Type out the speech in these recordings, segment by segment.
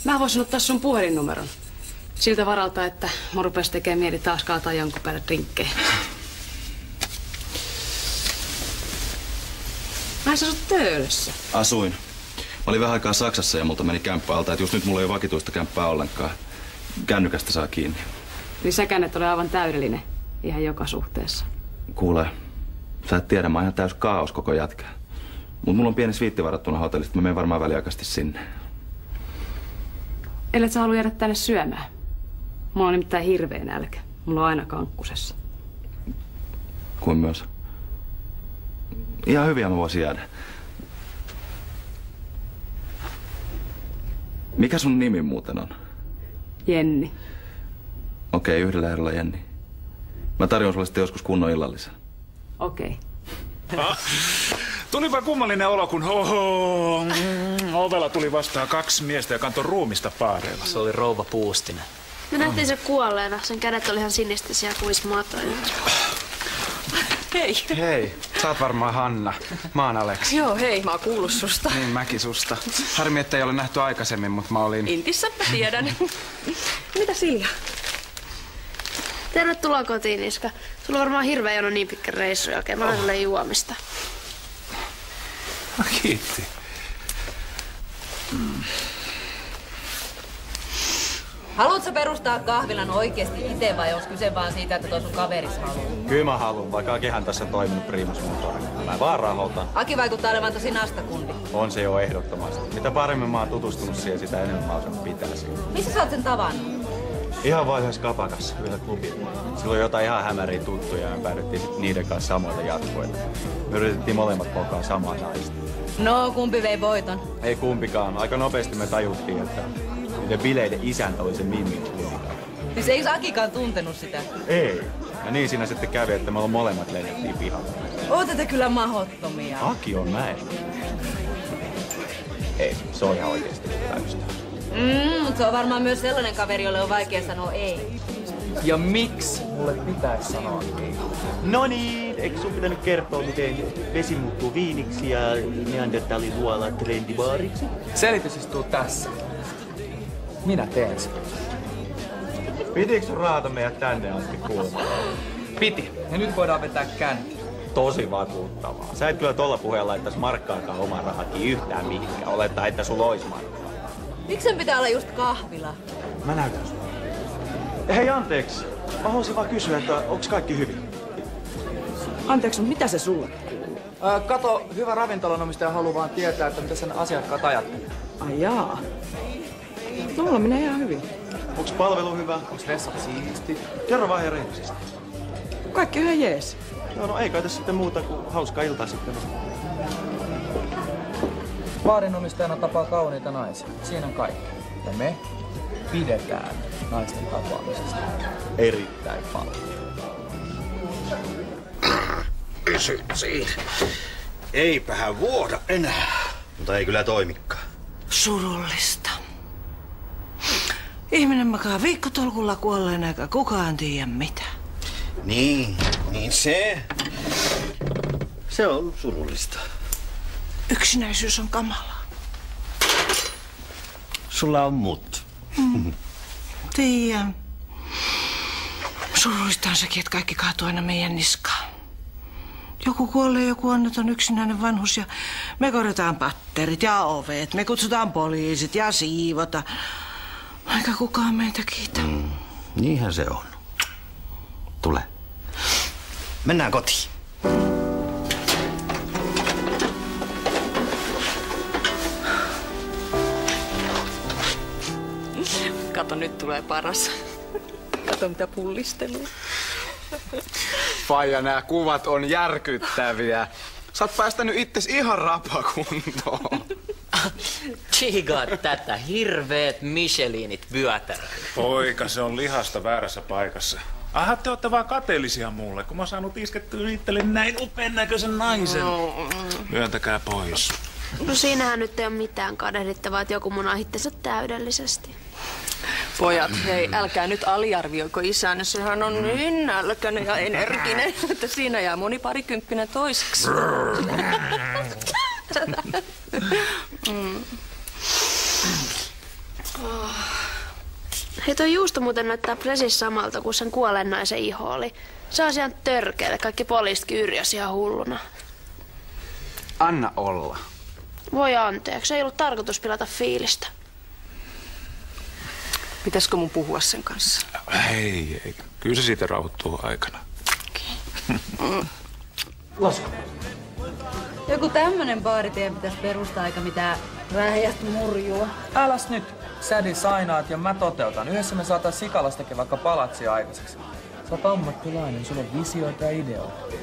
Mä voisin ottaa sun puhelinnumeron. Siltä varalta, että mun rupes tekee mieli taas kaataa jonkun päälle drinkkejä. Ai sä asut Töölössä? Asuin. Mä olin vähän aikaa Saksassa ja multa meni kämppä alta, että just nyt mulla ei ole vakituista kämppää ollenkaan. Kännykästä saa kiinni. Niin säkään et ole aivan täydellinen ihan joka suhteessa. Kuule, sä et tiedä, mä oon ihan täys kaos koko jätkä. Mut mulla on pieni sviitti varattuna hotellista, mä menen varmaan väliaikaisesti sinne. Ellet sä halua jäädä tänne syömään? Mulla on nimittäin hirveä nälkä. Mulla on aina kankkusessa. Kuin myös. Ihan hyviä mä voisin jäädä. Mikä sun nimi muuten on? Jenni. Okei, yhdellä erolla Jenni. Mä tarjoan sulle sitten joskus kunnon illallisen. Okei. Tulipa kummallinen olo, kun ovella tuli vastaan 2 miestä ja kantoi ruumista paareilla. Se oli rouva Puustinen. Me nähtiin se kuolleena. Sen kädet oli ihan sinistisiä kuin matoja. Hei. Hei, sä oot varmaan Hanna. Mä oon Aleksi. Joo, hei, mä oon kuullut susta. Niin, mäkin susta. Harmi, että ei ole nähty aikaisemmin, mutta mä olin... Intissä mä tiedän. Mitä Silja? Tervetuloa kotiin, Iska. Sulla on varmaan hirveä jono niin pitkä reissu jälkeen. Mä annan sulle juomista. Kiitti. Haluatko perustaa kahvilan oikeesti itse vai onko kyse vaan siitä, että toi sun kaveris haluaa? Kyllä mä haluun, vaikka Akihan tässä on toiminut primusmotorina. Mä vaan rahoitan. Aki vaikuttaa olevan tosi nastakundi. On se jo ehdottomasti. Mitä paremmin mä oon tutustunut siihen, sitä enemmän mä osan pitää siihen. Missä sä oot sen tavannut? Ihan vaan yhdessä kapakassa, yhdellä klubilla. Silloin jotain ihan hämäriä tuttuja ja me päädyttiin sit niiden kanssa samoille jatkoille. Me yritettiin molemmat mokaa samaa naista. No, kumpi vei voiton? Ei kumpikaan. Aika nopeasti me tajuttiin, että niiden bileiden isäntä oli se Mimmin kuninkaata. Siis eikö Akikaan tuntenut sitä? Ei. Ja niin siinä sitten kävi, että me molemmat lennettiin pihalle. Ootte te kyllä mahottomia. Aki on näin. Ei, se on ihan oikeesti hyvä ystävä. Mutta se on varmaan myös sellainen kaveri, jolle on vaikea sanoa ei. Ja miksi mulle pitäisi sanoa ei? No niin, eikö sun pitänyt kertoa, miten vesi muuttuu viiniksi ja neandertalin luola trendibaariksi? Selitys istuu tässä. Minä teen sen. Pitikö sun raata meidät tänne asti kuulemaan? Piti. Ja nyt voidaan vetää känni. Tosi vakuuttavaa. Sä et kyllä tolla puheella laittaisi markkaakaan oman rahakin yhtään mihinkään. Olettaa, että sulla ois markkaa. Miksi sen pitää olla just kahvila? Mä näytän sulle. Hei, anteeksi. Mä haluaisin vaan kysyä, että onks kaikki hyvin? Anteeksi, mutta mitä se sulle kuuluu? Kato, hyvä ravintolanomistaja haluaa vaan tietää, että mitä sen asiakkaat ajattelee. Ai jaa. No mulla menee ihan hyvin. Onks palvelu hyvä? Onks vessat siisti? Kerro vaan ihan rehellisesti. Kaikki ihan jees. Joo, no ei kai tässä sitten muuta kuin hauskaa iltaa sitten. Baarinomistajana tapaa kauniita naisia. Siinä on kaikki. Ja me pidetään naisten tapaamisesta erittäin paljon. Pysy siinä. Eipähän vuoda enää. Mutta ei kyllä toimikaan. Surullista. Ihminen makaa viikkotolkulla kuolleena eikä kukaan tiedä mitä. Niin se on surullista. Yksinäisyys on kamalaa. Sulla on mut. Tiedän. Surullista on sekin, että kaikki kaatuu aina meidän niskaan. Joku kuolee, joku onneton yksinäinen vanhus ja me korjataan patterit ja ovet. Me kutsutaan poliisit ja siivota. Eikä kukaan meitä kiitä. Niinhän se on. Tule. Mennään kotiin. Kato, nyt tulee paras. Kato, mitä pullistelua. Faija, nämä kuvat on järkyttäviä. Sä oot päästänyt itses ihan rapakuntoon. Tsiigaat tätä. Hirveet Michelinit vyötäröillä. Poika, se on lihasta väärässä paikassa. Aha, te ootte vaan kateellisia mulle, kun mä oon saanut iskettyä itselle näin upean näköisen naisen. Myöntäkää pois. No siinähän nyt ei ole mitään kadehdittavaa, että joku munaa itsensä täydellisesti. Pojat, hei, älkää nyt aliarvioiko isänne. Sehän on niin nälkäinen ja energinen, että siinä jää moni parikymppinen toiseksi. Hei, toi juusto muuten näyttää precis samalta kuin sen kuolleen naisen iho oli. Se on ihan törkeä, kaikki poliistikin yrjösi ihan hulluna. Anna olla. Voi anteeksi, ei ollut tarkoitus pilata fiilistä. Pitäisikö mun puhua sen kanssa? Ei. Kyllä se siitä rauhoittuu aikana. Okay. Lasku. Joku tämmönen baari teidän pitäisi perustaa, eikä mitään räjästä murjua. Äläs nyt. Sädi sainaat ja mä toteutan. Yhdessä me saatais Sikalastakin vaikka palatsia aikaiseksi. Sä oot ammattilainen, sulla on visioita ja ideoita.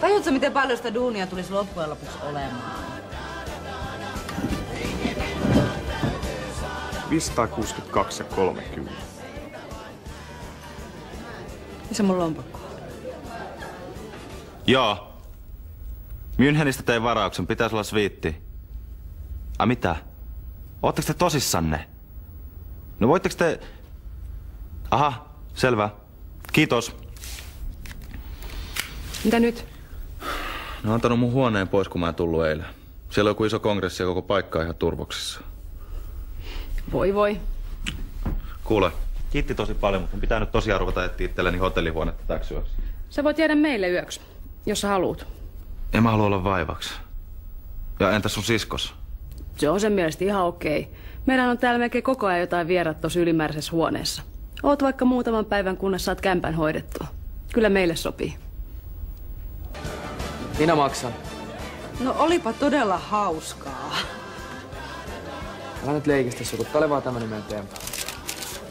Tajuutko, miten paljon sitä duunia tulisi loppujen lopuksi olemaan? 562 ja 30. Missä mun lompakko? Joo. Münchenistä tein varauksen, pitäisi olla sviitti. Ai mitä? Ootteko te tosissanne? No voitteko te... Aha, selvä. Kiitos. Mitä nyt? Ne on antanut mun huoneen pois, kun mä en tullut eilen. Siellä on joku iso kongressi ja koko paikka ihan turvoksissa. Voi. Kuule, kiitti tosi paljon, mutta mun pitää nyt tosiaan ruveta etsiä itselleni hotellihuonetta täksi yöksi. Sä voit jäädä meille yöksi, jos sä haluut. En mä halua olla vaivaksi. Ja entäs sun siskos? Se on sen mielestä ihan okei. Meillä on täällä melkein koko ajan jotain vieraat tossa ylimääräisessä huoneessa. Oot vaikka muutaman päivän, kunnes saat kämpän hoidettua. Kyllä meille sopii. Minä maksan. No olipa todella hauskaa. Älä nyt leikistä, sukuttele vaan tämmönen meidän temppu.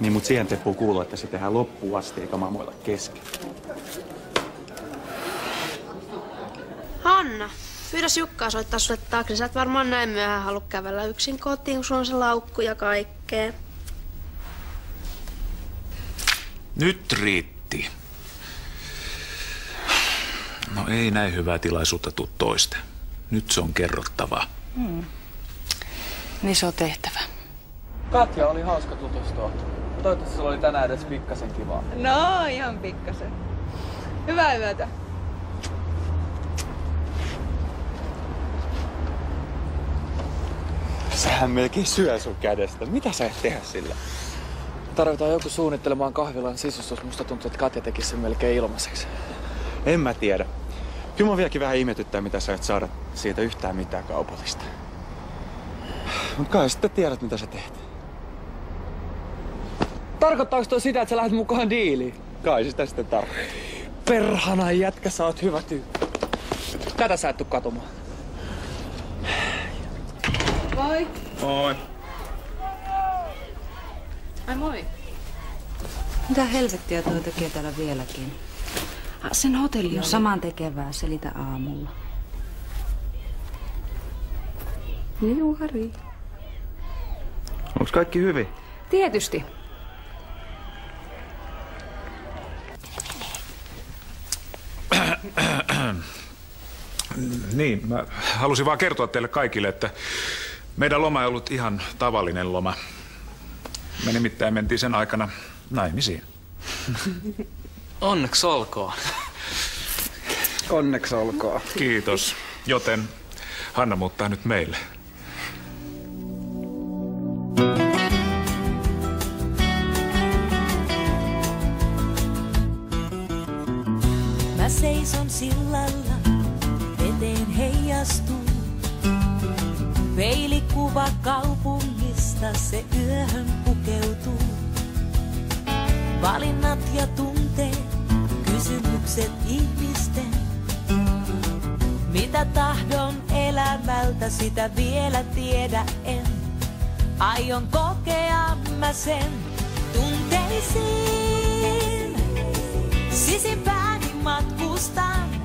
Niin, mut siihen Teppu kuuluu, että se tehdään loppuun asti eikä maamoilla kesken. Hanna, pyydäs Jukkaa soittaa sulle taksi. Sä et varmaan näin myöhään halua kävellä yksin kotiin, kun sulla on se laukku ja kaikkea. Nyt riitti. No ei näin hyvää tilaisuutta tuu toiste. Nyt se on kerrottavaa. Niin se on tehtävä. Katja, oli hauska tutustua. Toivottavasti sulla oli tänään edes pikkasen kivaa. No, ihan pikkasen. Hyvää yötä. Sähän melkein syö sun kädestä. Mitä sä et tehdä sillä? Tarvitaan joku suunnittelemaan kahvilan sisustus. Musta tuntuu, että Katja tekisi sen melkein ilmaiseksi. En mä tiedä. Kyllä mä vieläkin vähän ihmetyttää, mitä sä et saada siitä yhtään mitään kaupallista. Mut kai sitten tiedät, mitä sä teet. Tarkoittaako toi sitä, että sä lähdet mukaan diiliin? Kai sitä sitten tarvitsee. Perhana jätkä, sä oot hyvä tyyppi. Tätä sä et tuu katumaan. Moi. Moi. Ai moi. Mitä helvettiä toi tekee täällä vieläkin? Sen hotelli No oli. saman tekevää, selitä aamulla. Juhari. Onks kaikki hyvin? Tietysti. Niin, mä halusin vaan kertoa teille kaikille, että meidän loma ei ollut ihan tavallinen loma. Me nimittäin mentiin sen aikana naimisiin. Onneksi olkoon. Onneksi olkoon. Kiitos. Joten Hanna muuttaa nyt meille. Mä seison sillalla, veteen heijastuu. Peilikuva kaupungista se yöhön pukeutuu. Valinnat ja tunteet, kysymykset ihmisten. Mitä tahdon elämältä, sitä vielä tiedä en. Aion kokea mä sen tunteisiin. Sisimpääni matkustan.